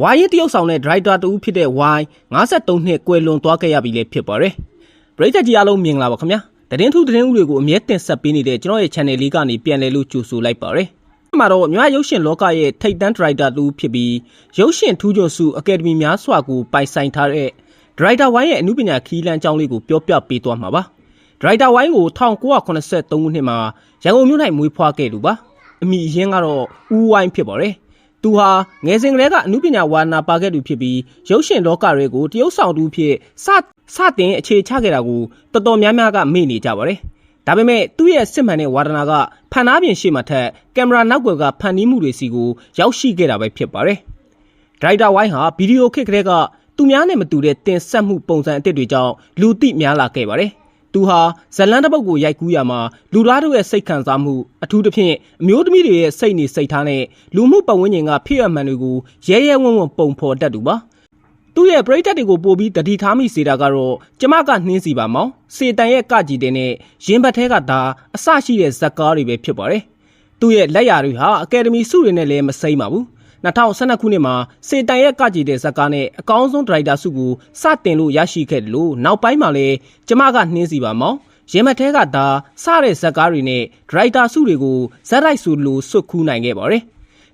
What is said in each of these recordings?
ဝိုင်းရင်တရုတ်ဆောင်တဲ့ဒရိုက်တာတူဖြစ်တဲ့ဝိုင်း53နှစ်ကွယ်လွန်သွားခဲ့ရပြီလေဖြစ်ပါတယ်ပရိသတ်ကြီးအားလုံးမြင်လာပါခင်ဗျာသတင်းထူးသတင်းဦးတွေကိုအမြဲတင်ဆက်ပေးနေတဲ့ကျွန်တော်ရဲ့ channel လေးကနေပြန်လည်လို့ကြိုဆိုလိုက်ပါရစေ။မှာတော့မြန်မာရုပ်ရှင်လောကရဲ့ထိပ်တန်းဒရိုက်တာတူဖြစ်ပြီးရုပ်ရှင်ထူးချွန်စုအကယ်ဒမီများစွာကိုပိုင်ဆိုင်ထားတဲ့ဒရိုက်တာဝိုင်းရဲ့အမှုပညာခီးလန်းကြောင်းလေးကိုပြောပြပေးသွားမှာပါ။ဒရိုက်တာဝိုင်းကို1983ခုနှစ်မှာရန်ကုန်မြို့၌မွေးဖွားခဲ့သူပါ။အမိအရင်းကတော့ဦးဝိုင်းဖြစ်ပါတယ်။သူဟာငယ်စဉ်ကတည်းကအမှုပညာဝါဒနာပါခဲ့သူဖြစ်ပြီးရုပ်ရှင်လောကတွေကိုတရုတ်ဆောင်သူဖြစ်စတင်အခြေချခဲ့တာကိုတော်တော်များများကမေ့နေကြပါတယ်။ဒါပေမဲ့သူ့ရဲ့စစ်မှန်တဲ့ဝါဒနာကဖန်သားပြင်ရှေ့မှာထက်ကင်မရာနောက်ွယ်ကဖန်တီးမှုတွေစီကိုရောက်ရှိခဲ့တာပဲဖြစ်ပါတယ်။ဒရိုက်တာဝိုင်းဟာဗီဒီယိုခေတ်ကတည်းကသူများနဲ့မတူတဲ့တင်ဆက်မှုပုံစံအသစ်တွေကြောင့်လူသိများလာခဲ့ပါတယ်။သူဟာဇလန်တစ်ပုဒ်ကိုရိုက်ကူးရမှာလူသားတို့ရဲ့စိတ်ခံစားမှုအထူးသဖြင့်အမျိုးသမီးတွေရဲ့စိတ်နေစိတ်ထားနဲ့လူမှုပတ်ဝန်းကျင်ကဖြစ်ရမှန်တွေကိုရဲရဲဝံ့ဝံ့ပုံဖော်တတ်သူပါသူ့ရဲ့ပရိသတ်တွေကိုပို့ပြီးတတိထားမိစေတာကတော့ကျမကနှင်းစီပါမောင်စေတန်ရဲ့ကကြည်တဲ့နဲ့ရင်ဘတ်ထဲကဒါအစရှိတဲ့ဇက်ကားတွေပဲဖြစ်ပါတယ်သူ့ရဲ့လက်ရာတွေဟာအကယ်ဒမီဆုတွေနဲ့လည်းမစိမ့်ပါဘူး2012ခုနှစ်မှာစေတန်ရဲ့ကကြည်တဲ့ဇက်ကားနဲ့အကောင်းဆုံးဒရိုက်တာဆုကိုစတင်လို့ရရှိခဲ့တယ်လို့နောက်ပိုင်းမှာလည်းကျမကနှင်းစီပါမောင်ရင်ဘတ်ထဲကဒါစတဲ့ဇက်ကားတွေနဲ့ဒရိုက်တာဆုတွေကိုဇက်လိုက်ဆိုလို့စွတ်ခူးနိုင်ခဲ့ပါတယ်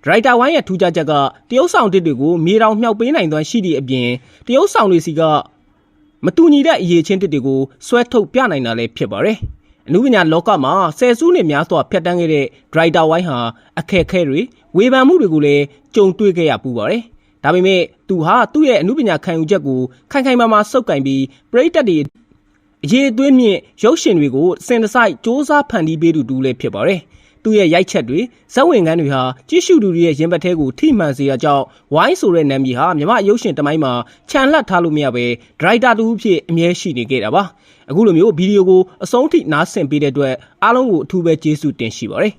ဒရိုက်တာဝိုင်းရဲ့ထူးခြားချက်ကတရုတ်ဆောင်တစ်တွေကိုမြေတောင်မြောက်ပေးနိုင်သောရှိသည့်အပြင်တရုတ်ဆောင်တွေစီကမတူညီတဲ့အရေးချင်းတစ်တွေကိုဆွဲထုတ်ပြနိုင်တာလည်းဖြစ်ပါတယ်။အနုပညာလောကမှာဆယ်စုနှစ်များစွာဖြတ်တန်းခဲ့တဲ့ဒရိုက်တာဝိုင်းဟာအခက်အခဲတွေဝေဖန်မှုတွေကိုလည်းကြုံတွေ့ခဲ့ရပူပါတယ်။ဒါပေမဲ့သူဟာသူ့ရဲ့အနုပညာခံယူချက်ကိုခိုင်ခိုင်မာမာစုပ်ကိုင်ပြီးပရိသတ်တွေအရေးအသွေးမြင့်ရုပ်ရှင်တွေကိုစင်တစိုက်စ조사ဖန်တီးပေးသူလည်းဖြစ်ပါတယ်။သူ့ရဲ့ရိုက်ချက်တွေဇက်ဝင်ခန်းတွေဟာကြည့်ရှုသူတွေရဲ့ရင်ဘတ်ထဲကိုထိမှန်စေတာကြောင့်ဝိုင်းဆိုတဲ့နာမည်ဟာမြမရုပ်ရှင်တမိုင်းမှာခြံလှပ်ထားလို့မရပဲဒရိုက်တာတူဖြစ်အမြဲရှိနေခဲ့တာပါအခုလိုမျိုးဗီဒီယိုကိုအဆုံးထိနားဆင်ပေးတဲ့အတွက်အားလုံးကိုအထူးပဲကျေးဇူးတင်ရှိပါတယ်